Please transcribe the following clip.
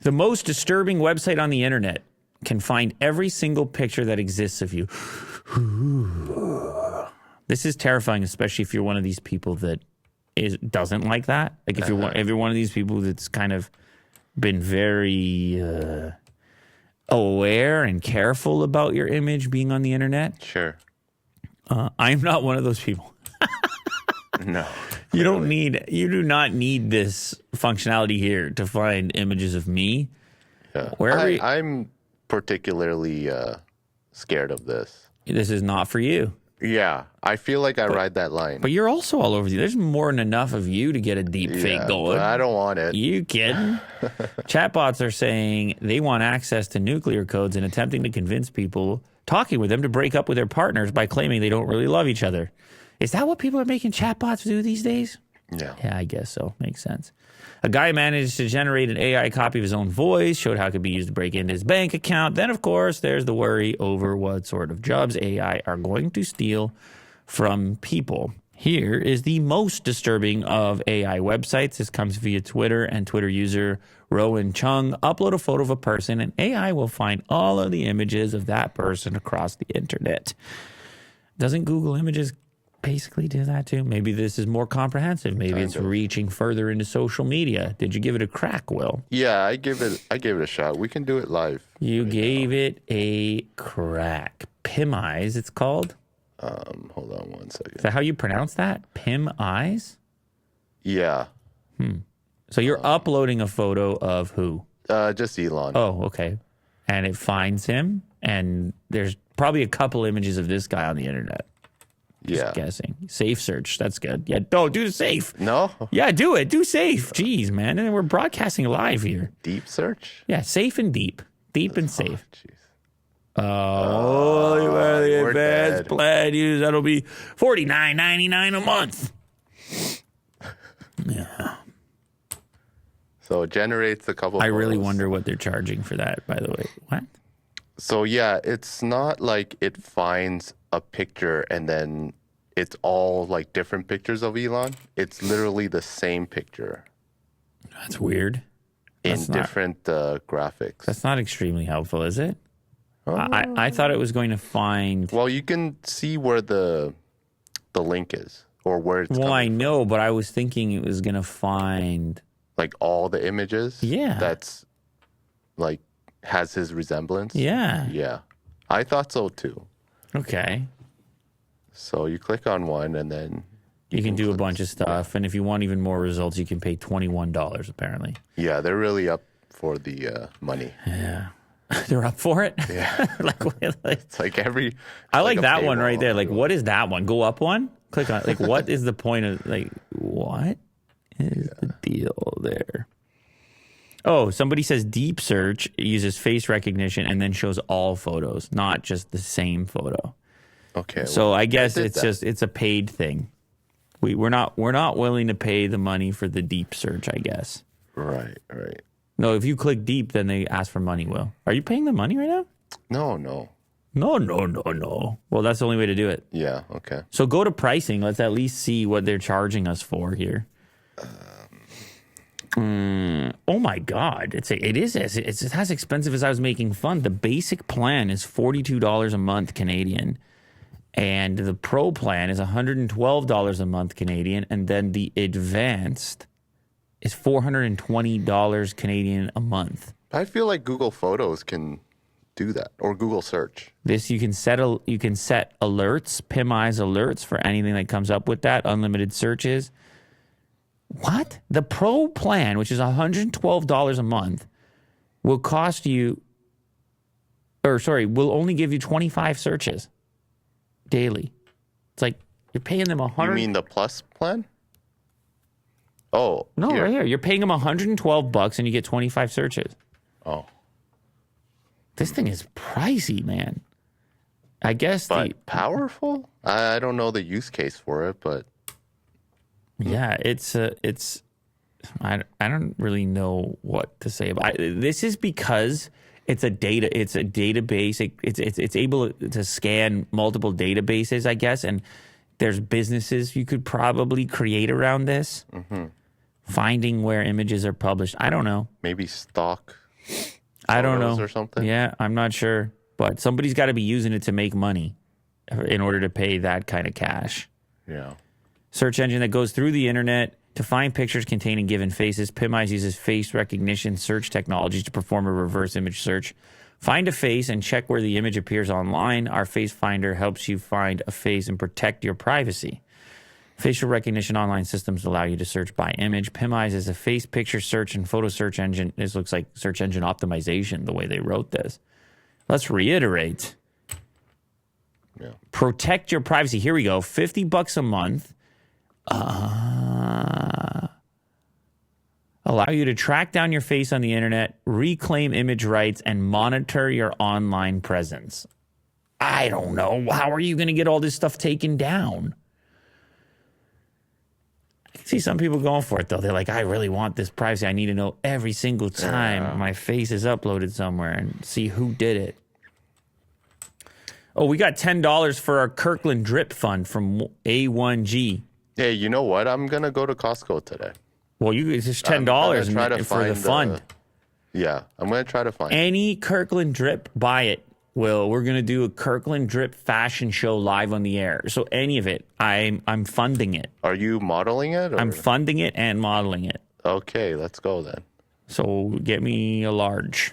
The most disturbing website on the internet can find every single picture that exists of you. This is terrifying, especially if you're one of these people that doesn't like that. Like if you're one of these people that's kind of been very aware and careful about your image being on the internet. Sure. I'm not one of those people. No. You do not need this functionality here to find images of me. Yeah. Wherever I'm particularly scared of this. This is not for you. Yeah, I feel like I ride that line. But you're also all over. There's more than enough of you to get a deep fake going. But I don't want it. You kidding? Chatbots are saying they want access to nuclear codes and attempting to convince people talking with them to break up with their partners by claiming they don't really love each other. Is that what people are making chatbots do these days? Yeah. Yeah, I guess so. Makes sense. A guy managed to generate an AI copy of his own voice, showed how it could be used to break into his bank account. Then, of course, there's the worry over what sort of jobs AI are going to steal from people. Here is the most disturbing of AI websites. This comes via Twitter, and Twitter user Rowan Chung upload a photo of a person, and AI will find all of the images of that person across the internet. Doesn't Google Images basically do that too? Maybe this is more comprehensive. Maybe it's reaching further into social media. Did you give it a crack, Will? Yeah, I gave it a shot. We can do it live. You gave it a crack. Pim Eyes, it's called. Hold on one second. Is that how you pronounce that? Pim Eyes? Yeah. So you're uploading a photo of who? Just Elon. Oh, okay. And it finds him, and there's probably a couple images of this guy on the internet. Just guessing. Safe search. That's good. Yeah, do the safe. No? Yeah, do it. Do safe. Jeez, man. And we're broadcasting live here. Deep search? Yeah, safe and deep. Deep and safe. Jeez. Oh, the advanced dead. plan use. That'll be $49.99 a month. Yeah. So it generates a couple I really photos. wonder what they're charging for that, by the way. What? So, yeah, it's not like it finds a picture and then it's all like different pictures of Elon. It's literally the same picture That's weird. in different graphics. That's not extremely helpful, is it? I thought it was going to find... Well, you can see where the link is or where it's Well, I coming know, but I was thinking it was going to find... like all the images. Yeah. That's like has his resemblance. Yeah. Yeah. I thought so too. Okay. So you click on one and then You can do a bunch of stuff, and if you want even more results, you can pay $21, apparently. yeah, they're really up for the money. Yeah. They're up for it? Yeah. It's like every... I like a that one paywall. right there. Like, what is that one? Go up one? Click on it. Like, what is the point of, like, what is the deal there? Oh, somebody says deep search uses face recognition and then shows all photos, not just the same photo. Okay. So well, I guess did it's that. just, it's a paid thing. We're not willing to pay the money for the deep search, I guess. Right. No, if you click deep, then they ask for money, Will. Are you paying the money right now? No. No. Well, that's the only way to do it. Yeah, okay. So go to pricing. Let's at least see what they're charging us for here. Oh my God! It's as expensive as I was making fun. The basic plan is $42 a month Canadian, and the Pro plan is $112 a month Canadian, and then the advanced is $420 Canadian a month. I feel like Google Photos can do that, or Google Search. This you can set alerts, PIM Eyes alerts for anything that comes up with that, unlimited searches. What? The Pro plan, which is $112 a month, will only give you 25 searches daily. It's like you're paying them $100. You mean the Plus plan? Oh, No, right here. You're paying them $112 and you get 25 searches. Oh, This thing is pricey, man. I guess but powerful? I don't know the use case for it, but yeah, I don't really know what to say about it. This is because it's a database. It's able to scan multiple databases, I guess, and there's businesses you could probably create around this. Mm-hmm. Finding where images are published. I don't know. maybe stock I don't know. or something. Yeah, I'm not sure. But somebody's got to be using it to make money in order to pay that kind of cash. Yeah. Search engine that goes through the internet to find pictures containing given faces. PimEyes uses face recognition search technologies to perform a reverse image search. Find a face and check where the image appears online. Our face finder helps you find a face and protect your privacy. Facial recognition online systems allow you to search by image. PimEyes is a face picture search and photo search engine. This looks like search engine optimization, the way they wrote this. Let's reiterate. Yeah. Protect your privacy. Here we go. $50 a month. Allow you to track down your face on the internet, reclaim image rights, and monitor your online presence. I don't know. How are you going to get all this stuff taken down? I can see some people going for it, though. They're like, I really want this privacy. I need to know every single time my face is uploaded somewhere and see who did it. Oh, we got $10 for our Kirkland Drip Fund from A1G. Hey, you know what? I'm going to go to Costco today. Well, it's just $10 for the fund. Yeah, I'm going to try to find any Kirkland Drip, buy it. Will, we're going to do a Kirkland Drip fashion show live on the air. So any of it, I'm funding it. Are you modeling it? Or? I'm funding it and modeling it. Okay, let's go then. So get me a large.